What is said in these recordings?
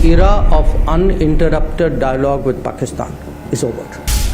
era of uninterrupted dialogue with Pakistan is over.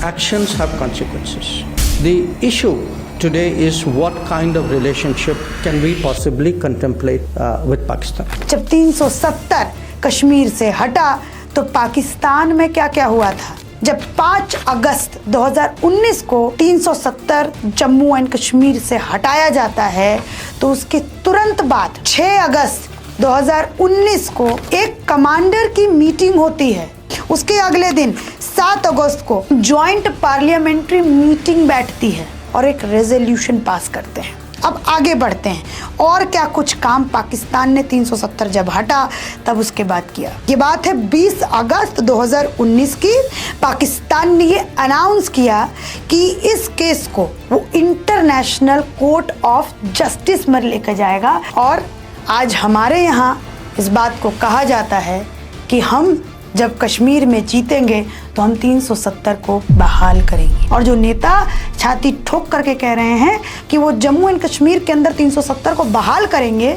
Actions have consequences. The issue today is what kind of relationship can we possibly contemplate with Pakistan. जब 370 कश्मीर से हटा तो पाकिस्तान में क्या क्या हुआ था? जब 5 अगस्त 2019 को 370 जम्मू एंड कश्मीर से हटाया जाता है तो उसके तुरंत बाद 6 अगस्त 2019 को एक कमांडर की मीटिंग होती है। उसके अगले दिन 7 अगस्त को जॉइंट पार्लियामेंट्री मीटिंग बैठती है और एक रेजोल्यूशन पास करते हैं। अब आगे बढ़ते हैं और क्या कुछ काम पाकिस्तान ने 370 जब हटा तब उसके बाद किया। ये बात है 20 अगस्त 2019 की। पाकिस्तान ने ये अनाउंस किया कि इस केस को वो इंटरनेशनल कोर्ट ऑफ जस्टिस में लेकर जाएगा और आज हमारे यहाँ इस बात को कहा जाता है कि हम जब कश्मीर में जीतेंगे तो हम 370 को बहाल करेंगे। और जो नेता छाती ठोक करके कह रहे हैं कि वो जम्मू एंड कश्मीर के अंदर 370 को बहाल करेंगे,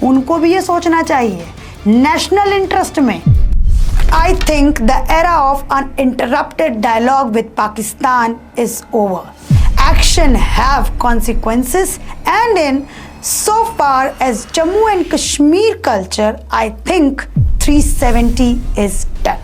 उनको भी ये सोचना चाहिए नेशनल इंटरेस्ट में। I think the era of uninterrupted dialogue with Pakistan is over. Action have consequences, and in so far as Jammu and Kashmir culture, I think 370 is done.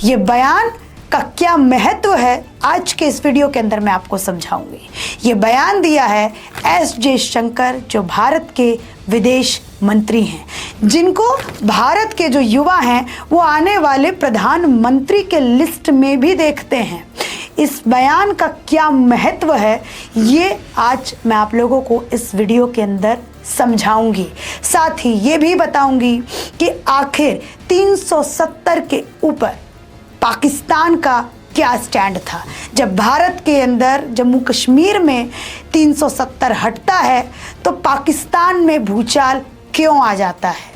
ये बयान का क्या महत्व है आज के इस वीडियो के अंदर मैं आपको समझाऊंगी। ये बयान दिया है एस जयशंकर, जो भारत के विदेश मंत्री हैं, जिनको भारत के जो युवा हैं वो आने वाले प्रधानमंत्री के लिस्ट में भी देखते हैं। इस बयान का क्या महत्व है ये आज मैं आप लोगों को इस वीडियो के अंदर समझाऊंगी। साथ ही ये भी बताऊंगी कि आखिर 370 के ऊपर पाकिस्तान का क्या स्टैंड था। जब भारत के अंदर जम्मू कश्मीर में 370 हटता है तो पाकिस्तान में भूचाल क्यों आ जाता है?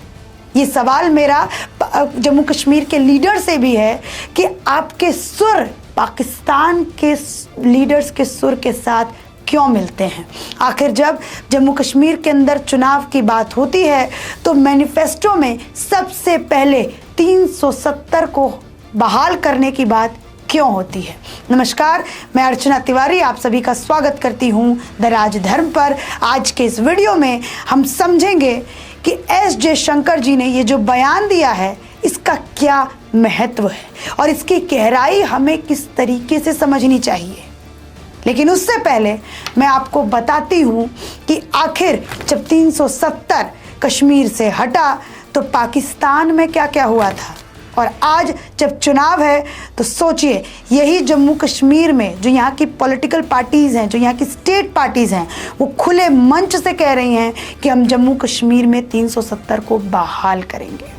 ये सवाल मेरा जम्मू कश्मीर के लीडर से भी है कि आपके सुर पाकिस्तान के लीडर्स के सुर के साथ क्यों मिलते हैं? आखिर जब जम्मू कश्मीर के अंदर चुनाव की बात होती है तो मैनिफेस्टो में सबसे पहले 370 को बहाल करने की बात क्यों होती है? नमस्कार, मैं अर्चना तिवारी आप सभी का स्वागत करती हूं द राजधर्म पर। आज के इस वीडियो में हम समझेंगे कि एस जयशंकर जी ने ये जो बयान दिया है इसका क्या महत्व है और इसकी गहराई हमें किस तरीके से समझनी चाहिए। लेकिन उससे पहले मैं आपको बताती हूं कि आखिर जब 370 कश्मीर से हटा तो पाकिस्तान में क्या क्या हुआ था। और आज जब चुनाव है तो सोचिए, यही जम्मू कश्मीर में जो यहाँ की पॉलिटिकल पार्टीज़ हैं, जो यहाँ की स्टेट पार्टीज़ हैं, वो खुले मंच से कह रही हैं कि हम जम्मू कश्मीर में 370 को बहाल करेंगे।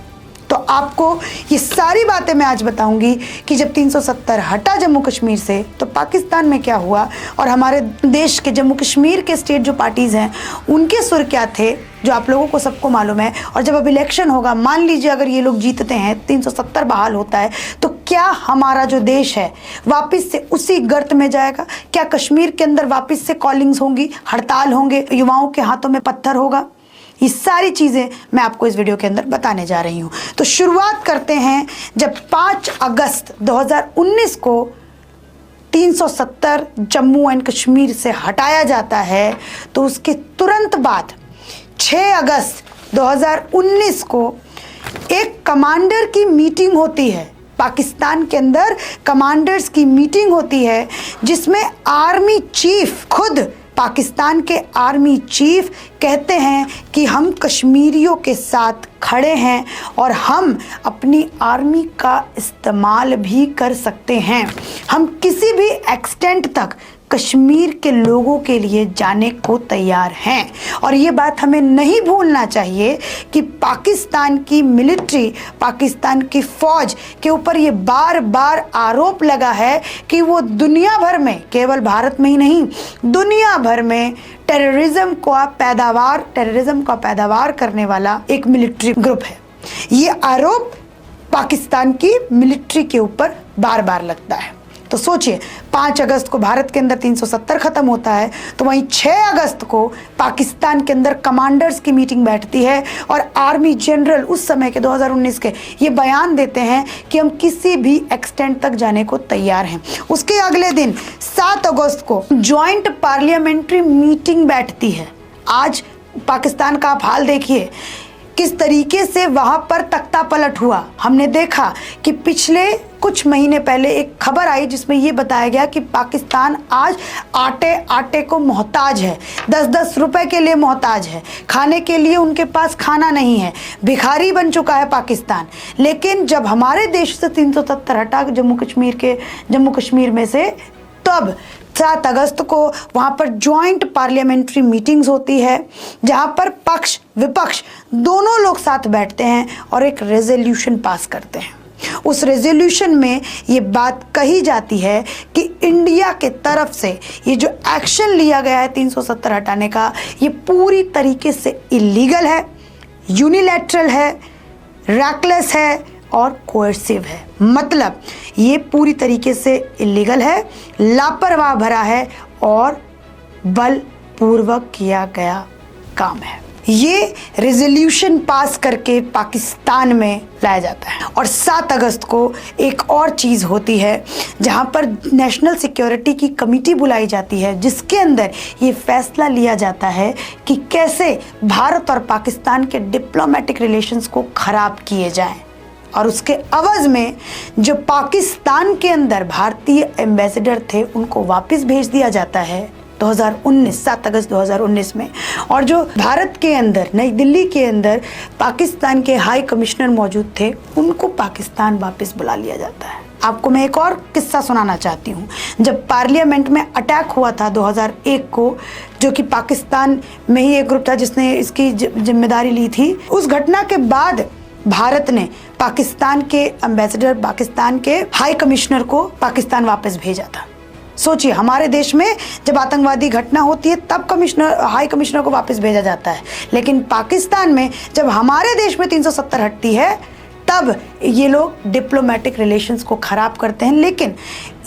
तो आपको ये सारी बातें मैं आज बताऊंगी कि जब 370 हटा जम्मू कश्मीर से तो पाकिस्तान में क्या हुआ और हमारे देश के जम्मू कश्मीर के स्टेट जो पार्टीज़ हैं उनके सुर क्या थे, जो आप लोगों को सबको मालूम है। और जब अब इलेक्शन होगा, मान लीजिए अगर ये लोग जीतते हैं, 370 बहाल होता है, तो क्या हमारा जो देश है वापस से उसी गर्त में जाएगा? क्या कश्मीर के अंदर वापस से कॉलिंग्स होंगी, हड़ताल होंगे, युवाओं के हाथों में पत्थर होगा? ये सारी चीज़ें मैं आपको इस वीडियो के अंदर बताने जा रही हूँ। तो शुरुआत करते हैं जब 5 अगस्त 2019 को 370 जम्मू एंड कश्मीर से हटाया जाता है तो उसके तुरंत बाद 6 अगस्त 2019 को एक कमांडर की मीटिंग होती है। पाकिस्तान के अंदर कमांडर्स की मीटिंग होती है जिसमें आर्मी चीफ, खुद पाकिस्तान के आर्मी चीफ कहते हैं कि हम कश्मीरियों के साथ खड़े हैं और हम अपनी आर्मी का इस्तेमाल भी कर सकते हैं। हम किसी भी एक्सटेंट तक कश्मीर के लोगों के लिए जाने को तैयार हैं। और ये बात हमें नहीं भूलना चाहिए कि पाकिस्तान की मिलिट्री, पाकिस्तान की फौज के ऊपर ये बार बार आरोप लगा है कि वो दुनिया भर में, केवल भारत में ही नहीं, दुनिया भर में टेररिज्म का पैदावार करने वाला एक मिलिट्री ग्रुप है। ये आरोप पाकिस्तान की मिलिट्री के ऊपर बार बार लगता है। तो सोचिए 5 अगस्त को भारत के अंदर 370 खत्म होता है, तो वहीं 6 अगस्त को पाकिस्तान के अंदर कमांडर्स की मीटिंग बैठती है और आर्मी जनरल उस समय के 2019 के ये बयान देते हैं कि हम किसी भी एक्सटेंट तक जाने को तैयार हैं। उसके अगले दिन 7 अगस्त को जॉइंट पार्लियामेंट्री मीटिंग बैठती है। आज पाकिस्तान का आप हाल देखिए किस तरीके से वहां पर तख्ता पलट हुआ। हमने देखा कि पिछले कुछ महीने पहले एक खबर आई जिसमें यह बताया गया कि पाकिस्तान आज आटे को मोहताज है, 10-10 रुपए के लिए मोहताज है, खाने के लिए उनके पास खाना नहीं है, भिखारी बन चुका है पाकिस्तान। लेकिन जब हमारे देश से 370 हटा जम्मू कश्मीर में से, तब 7 अगस्त को वहां पर जॉइंट पार्लियामेंट्री मीटिंग्स होती है जहां पर पक्ष विपक्ष दोनों लोग साथ बैठते हैं और एक रेजोल्यूशन पास करते हैं। उस रेजोल्यूशन में ये बात कही जाती है कि इंडिया के तरफ से ये जो एक्शन लिया गया है 370 हटाने का, ये पूरी तरीके से इलीगल है, यूनिलैटरल है, रैकलेस है और कोएर्सिव है। मतलब ये पूरी तरीके से इलीगल है, लापरवाह भरा है और बलपूर्वक किया गया काम है। ये रेजोल्यूशन पास करके पाकिस्तान में लाया जाता है। और 7 अगस्त को एक और चीज़ होती है जहां पर नेशनल सिक्योरिटी की कमेटी बुलाई जाती है, जिसके अंदर ये फैसला लिया जाता है कि कैसे भारत और पाकिस्तान के डिप्लोमेटिक रिलेशंस को खराब किए जाएं। और उसके अवज में जो पाकिस्तान के अंदर भारतीय एम्बेसडर थे उनको वापस भेज दिया जाता है 7 अगस्त 2019 में। और जो भारत के अंदर नई दिल्ली के अंदर पाकिस्तान के हाई कमिश्नर मौजूद थे उनको पाकिस्तान वापस बुला लिया जाता है। आपको मैं एक और किस्सा सुनाना चाहती हूँ। जब पार्लियामेंट में अटैक हुआ था 2001 को, जो कि पाकिस्तान में ही एक ग्रुप था जिसने इसकी जिम्मेदारी ली थी, उस घटना के बाद भारत ने पाकिस्तान के एम्बेसडर, पाकिस्तान के हाई कमिश्नर को पाकिस्तान वापस भेजा था। सोचिए, हमारे देश में जब आतंकवादी घटना होती है तब हाई कमिश्नर को वापस भेजा जाता है, लेकिन पाकिस्तान में जब हमारे देश में 370 हटती है तब ये लोग डिप्लोमेटिक रिलेशंस को खराब करते हैं। लेकिन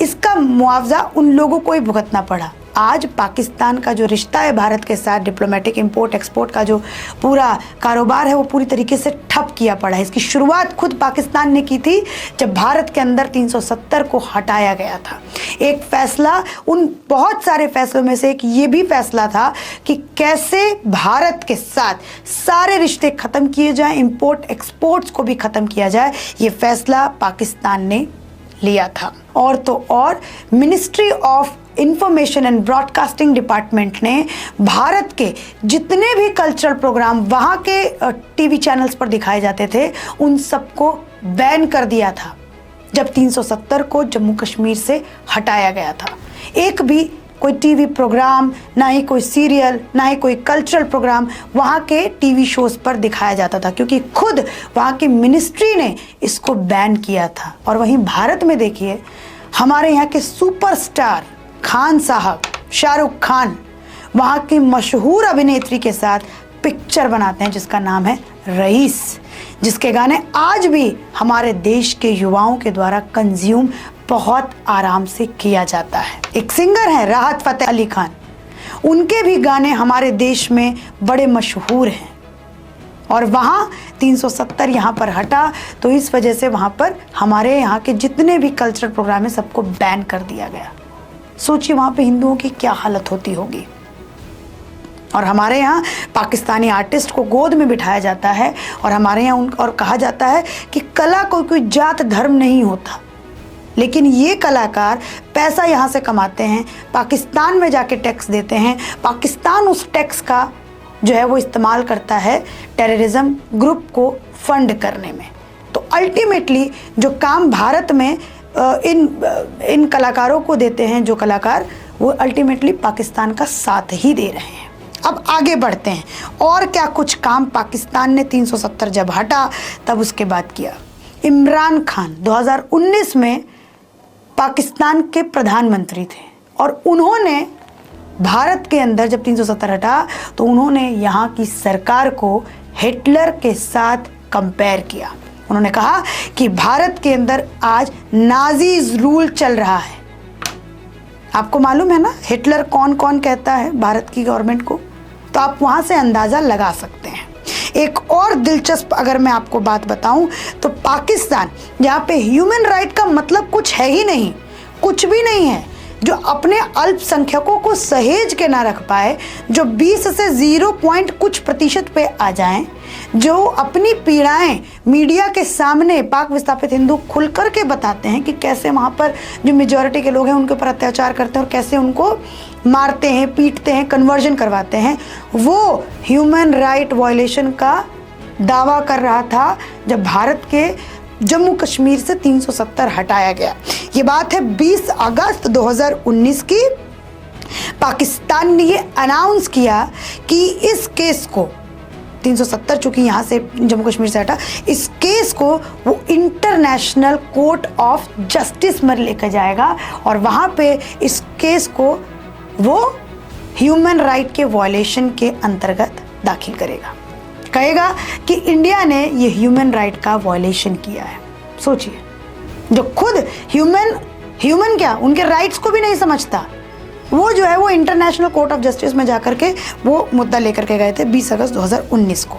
इसका मुआवजा उन लोगों को ही भुगतना पड़ा। आज पाकिस्तान का जो रिश्ता है भारत के साथ, डिप्लोमेटिक इंपोर्ट एक्सपोर्ट का जो पूरा कारोबार है वो पूरी तरीके से ठप किया पड़ा है। इसकी शुरुआत खुद पाकिस्तान ने की थी जब भारत के अंदर 370 को हटाया गया था। एक फैसला, उन बहुत सारे फैसलों में से एक ये भी फैसला था कि कैसे भारत के साथ सारे रिश्ते खत्म किए जाएं, इंपोर्ट एक्सपोर्ट्स को भी खत्म किया जाए। ये फैसला पाकिस्तान ने लिया था। और तो और ministry of information and broadcasting department ने भारत के जितने भी कल्चरल प्रोग्राम वहाँ के टीवी चैनल्स पर दिखाए जाते थे उन सबको बैन कर दिया था जब 370 को जम्मू कश्मीर से हटाया गया था। एक भी कोई टीवी प्रोग्राम, ना ही कोई सीरियल, ना ही कोई कल्चरल प्रोग्राम वहाँ के टीवी शोज पर दिखाया जाता था, क्योंकि खुद वहाँ की मिनिस्ट्री ने इसको बैन किया था। और वहीं भारत में देखिए, हमारे यहाँ के सुपरस्टार खान साहब, शाहरुख खान, वहाँ की मशहूर अभिनेत्री के साथ पिक्चर बनाते हैं जिसका नाम है रईस, जिसके गाने आज भी हमारे देश के युवाओं के द्वारा कंज्यूम बहुत आराम से किया जाता है। एक सिंगर है राहत फतेह अली खान, उनके भी गाने हमारे देश में बड़े मशहूर हैं। और वहाँ 370 यहाँ पर हटा तो इस वजह से वहाँ पर हमारे यहाँ के जितने भी कल्चरल प्रोग्राम है सबको बैन कर दिया गया। सोचिए वहाँ पे हिंदुओं की क्या हालत होती होगी। और हमारे यहाँ पाकिस्तानी आर्टिस्ट को गोद में बिठाया जाता है और हमारे यहाँ और कहा जाता है कि कला कोई जात धर्म नहीं होता। लेकिन ये कलाकार पैसा यहाँ से कमाते हैं, पाकिस्तान में जाके टैक्स देते हैं, पाकिस्तान उस टैक्स का जो है वो इस्तेमाल करता है टेररिज्म ग्रुप को फंड करने में। तो अल्टीमेटली जो काम भारत में इन कलाकारों को देते हैं, जो कलाकार, वो अल्टीमेटली पाकिस्तान का साथ ही दे रहे हैं। अब आगे बढ़ते हैं और क्या कुछ काम पाकिस्तान ने 370 जब हटा तब उसके बाद किया। इमरान खान 2019 में पाकिस्तान के प्रधानमंत्री थे और उन्होंने भारत के अंदर जब 370 हटा तो उन्होंने यहाँ की सरकार को हिटलर के साथ कंपेयर किया। उन्होंने कहा कि भारत के अंदर आज नाजीज रूल चल रहा है आपको मालूम है ना हिटलर कौन कौन कहता है भारत की गवर्नमेंट को, तो आप वहां से अंदाजा लगा सकते हैं। एक और दिलचस्प अगर मैं आपको बात बताऊं तो पाकिस्तान, जहाँ पे ह्यूमन राइट का मतलब कुछ है ही नहीं, कुछ भी नहीं है, जो अपने अल्पसंख्यकों को सहेज के ना रख पाए, जो 20 से 0% पे आ जाएं, जो अपनी पीड़ाएं मीडिया के सामने पाक विस्थापित हिंदू खुल कर के बताते हैं कि कैसे वहाँ पर जो मेजॉरिटी के लोग हैं उनके ऊपर अत्याचार करते हैं और कैसे उनको मारते हैं, पीटते हैं, कन्वर्जन करवाते हैं, वो ह्यूमन राइट वायलेशन का दावा कर रहा था जब भारत के जम्मू कश्मीर से 370 हटाया गया। ये बात है 20 अगस्त 2019 की। पाकिस्तान ने ये अनाउंस किया कि इस केस को 370 चूंकि यहाँ से जम्मू कश्मीर से हटा, इस केस को वो इंटरनेशनल कोर्ट ऑफ जस्टिस में लेकर जाएगा और वहाँ पे इस केस को वो ह्यूमन राइट के वायलेशन के अंतर्गत दाखिल करेगा, कहेगा कि इंडिया ने ये ह्यूमन राइट का वायलेशन किया है। सोचिए, जो खुद ह्यूमन क्या उनके राइट्स को भी नहीं समझता, वो जो है वो इंटरनेशनल कोर्ट ऑफ जस्टिस में जाकर के वो मुद्दा लेकर के गए थे 20 अगस्त 2019 को।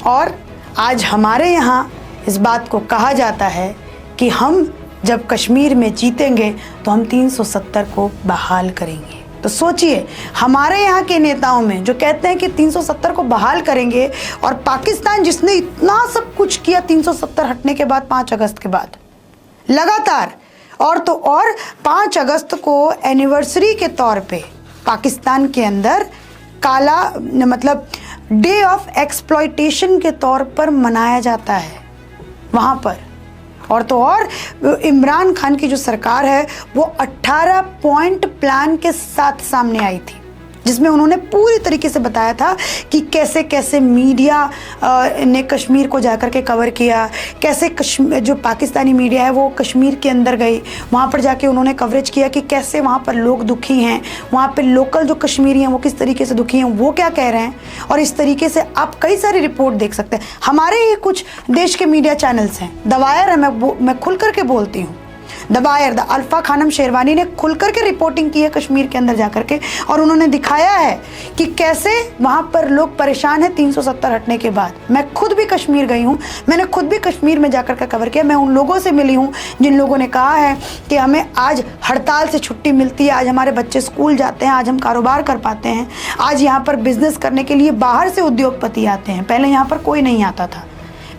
और आज हमारे यहाँ इस बात को कहा जाता है कि हम जब कश्मीर में जीतेंगे तो हम 370 को बहाल करेंगे। तो सोचिए, हमारे यहाँ के नेताओं में जो कहते हैं कि 370 को बहाल करेंगे, और पाकिस्तान जिसने इतना सब कुछ किया 370 हटने के बाद 5 अगस्त के बाद लगातार, और तो और 5 अगस्त को एनिवर्सरी के तौर पे पाकिस्तान के अंदर काला मतलब डे ऑफ एक्सप्लॉयटेशन के तौर पर मनाया जाता है वहाँ पर। और तो और इमरान खान की जो सरकार है वो 18 पॉइंट प्लान के साथ सामने आई थी, जिसमें उन्होंने पूरी तरीके से बताया था कि कैसे कैसे मीडिया ने कश्मीर को जाकर के कवर किया, कैसे जो पाकिस्तानी मीडिया है वो कश्मीर के अंदर गई, वहाँ पर जाके उन्होंने कवरेज किया कि कैसे वहाँ पर लोग दुखी हैं, वहाँ पर लोकल जो कश्मीरी हैं वो किस तरीके से दुखी हैं, वो क्या कह रहे हैं। और इस तरीके से आप कई सारी रिपोर्ट देख सकते हैं। हमारे ही कुछ देश के मीडिया चैनल्स हैं, द वायर है, मैं खुल करके बोलती हूँ, the Wire, the Arfa Khanum Sherwani ने खुल करके रिपोर्टिंग की है कश्मीर के अंदर जाकर के, और उन्होंने दिखाया है कि कैसे वहाँ पर लोग परेशान हैं 370 हटने के बाद। मैं खुद भी कश्मीर गई हूँ, मैंने खुद भी कश्मीर में जाकर के कवर किया। मैं उन लोगों से मिली हूँ जिन लोगों ने कहा है कि हमें आज हड़ताल से छुट्टी मिलती है, आज हमारे बच्चे स्कूल जाते हैं, आज हम कारोबार कर पाते हैं, आज यहाँ पर बिजनेस करने के लिए बाहर से उद्योगपति आते हैं। पहले यहाँ पर कोई नहीं आता था,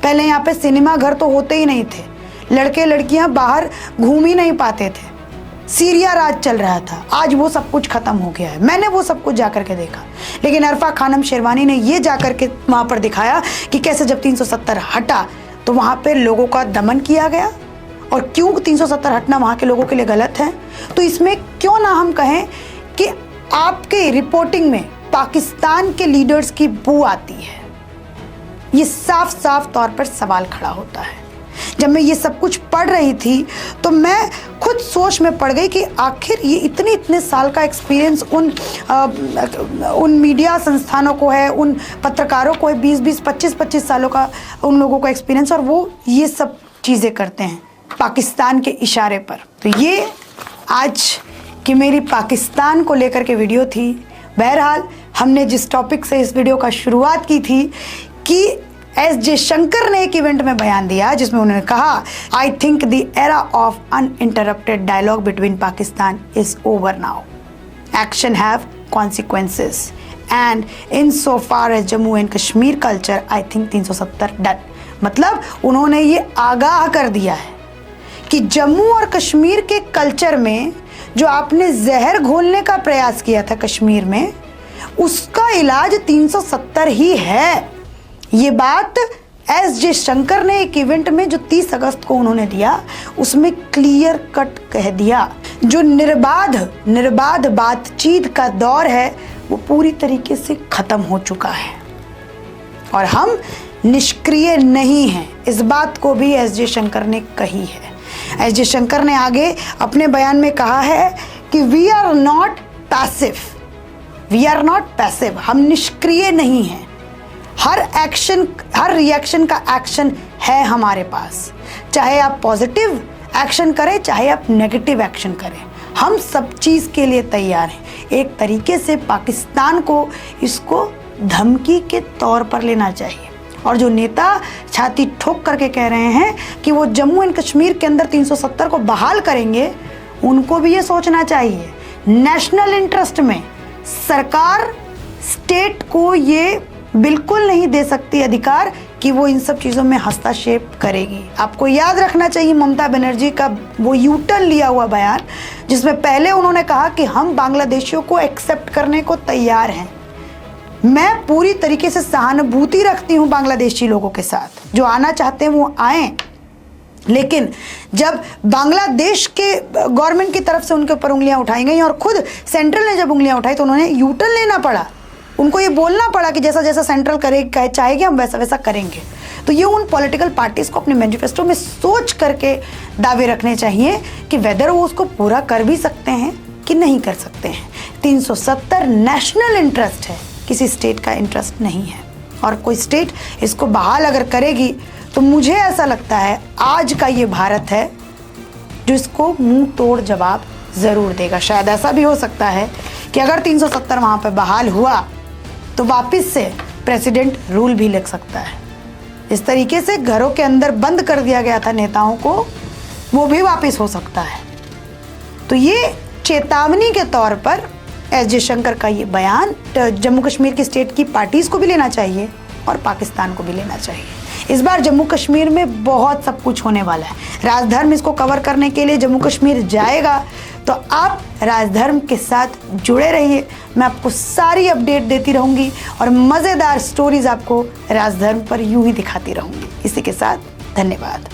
पहले यहाँ पर सिनेमा घर तो होते ही नहीं थे, लड़के लड़कियां बाहर घूम ही नहीं पाते थे, सीरिया राज चल रहा था। आज वो सब कुछ खत्म हो गया है, मैंने वो सब कुछ जाकर के देखा। लेकिन अल्फा खानम शेरवानी ने ये जाकर के वहाँ पर दिखाया कि कैसे जब 370 हटा तो वहाँ पे लोगों का दमन किया गया, और क्यों 370 हटना वहाँ के लोगों के लिए गलत है। तो इसमें क्यों ना हम कहें कि आपके रिपोर्टिंग में पाकिस्तान के लीडर्स की बू आती है। ये साफ साफ तौर पर सवाल खड़ा होता है। जब मैं ये सब कुछ पढ़ रही थी तो मैं खुद सोच में पड़ गई कि आखिर ये इतने साल का एक्सपीरियंस उन मीडिया संस्थानों को है, उन पत्रकारों को है, 20-20, 25-25 सालों का उन लोगों को एक्सपीरियंस, और वो ये सब चीज़ें करते हैं पाकिस्तान के इशारे पर। तो ये आज की मेरी पाकिस्तान को लेकर के वीडियो थी। बहरहाल हमने जिस टॉपिक से इस वीडियो का शुरुआत की थी कि एस शंकर ने एक इवेंट में बयान दिया जिसमें उन्होंने कहा, I think the era of uninterrupted dialogue between Pakistan is over now, action have consequences, and in so far as Jammu and Kashmir culture I think 370 done. मतलब उन्होंने ये आगाह कर दिया है कि जम्मू और कश्मीर के कल्चर में जो आपने जहर घोलने का प्रयास किया था कश्मीर में, उसका इलाज 370 ही है। ये बात एस शंकर ने एक इवेंट में जो 30 अगस्त को उन्होंने दिया उसमें क्लियर कट कह दिया। जो निर्बाध बातचीत का दौर है वो पूरी तरीके से खत्म हो चुका है, और हम निष्क्रिय नहीं हैं। इस बात को भी एस शंकर ने कही है। एस शंकर ने आगे अपने बयान में कहा है कि वी आर नॉट पैसिव, हम निष्क्रिय नहीं हैं। हर रिएक्शन का एक्शन है हमारे पास, चाहे आप पॉजिटिव एक्शन करें चाहे आप नेगेटिव एक्शन करें, हम सब चीज़ के लिए तैयार हैं। एक तरीके से पाकिस्तान को इसको धमकी के तौर पर लेना चाहिए। और जो नेता छाती ठोक करके कह रहे हैं कि वो जम्मू एंड कश्मीर के अंदर 370 को बहाल करेंगे, उनको भी ये सोचना चाहिए नेशनल इंटरेस्ट में सरकार स्टेट को ये बिल्कुल नहीं दे सकती अधिकार कि वो इन सब चीज़ों में हस्तक्षेप करेगी। आपको याद रखना चाहिए ममता बनर्जी का वो यूटर्न लिया हुआ बयान, जिसमें पहले उन्होंने कहा कि हम बांग्लादेशियों को एक्सेप्ट करने को तैयार हैं। मैं पूरी तरीके से सहानुभूति रखती हूँ बांग्लादेशी लोगों के साथ, जो आना चाहते हैं वो आएँ, लेकिन जब बांग्लादेश के गवर्नमेंट की तरफ से उनके ऊपर उंगलियां उठाई गई और खुद सेंट्रल ने जब उंगलियां उठाई तो उन्होंने यूटर्न लेना पड़ा। उनको ये बोलना पड़ा कि जैसा जैसा सेंट्रल करेगा चाहेगी हम वैसा वैसा करेंगे। तो ये उन पॉलिटिकल पार्टीज को अपने मैनिफेस्टो में सोच करके दावे रखने चाहिए कि वेदर वो उसको पूरा कर भी सकते हैं कि नहीं कर सकते हैं। 370 नेशनल इंटरेस्ट है, किसी स्टेट का इंटरेस्ट नहीं है। और कोई स्टेट इसको बहाल अगर करेगी तो मुझे ऐसा लगता है आज का ये भारत है जो इसको मुंह तोड़ जवाब ज़रूर देगा। शायद ऐसा भी हो सकता है कि अगर 370 वहाँ पर बहाल हुआ तो वापस से प्रेसिडेंट रूल भी लग सकता है। इस तरीके से घरों के अंदर बंद कर दिया गया था नेताओं को, वो भी वापस हो सकता है। तो ये चेतावनी के तौर पर एस जयशंकर का ये बयान जम्मू कश्मीर की स्टेट की पार्टीज़ को भी लेना चाहिए और पाकिस्तान को भी लेना चाहिए। इस बार जम्मू कश्मीर में बहुत सब कुछ होने वाला है। राजधर्म इसको कवर करने के लिए जम्मू कश्मीर जाएगा, तो आप राजधर्म के साथ जुड़े रहिए। मैं आपको सारी अपडेट देती रहूँगी और मज़ेदार स्टोरीज आपको राजधर्म पर यूं ही दिखाती रहूँगी। इसी के साथ धन्यवाद।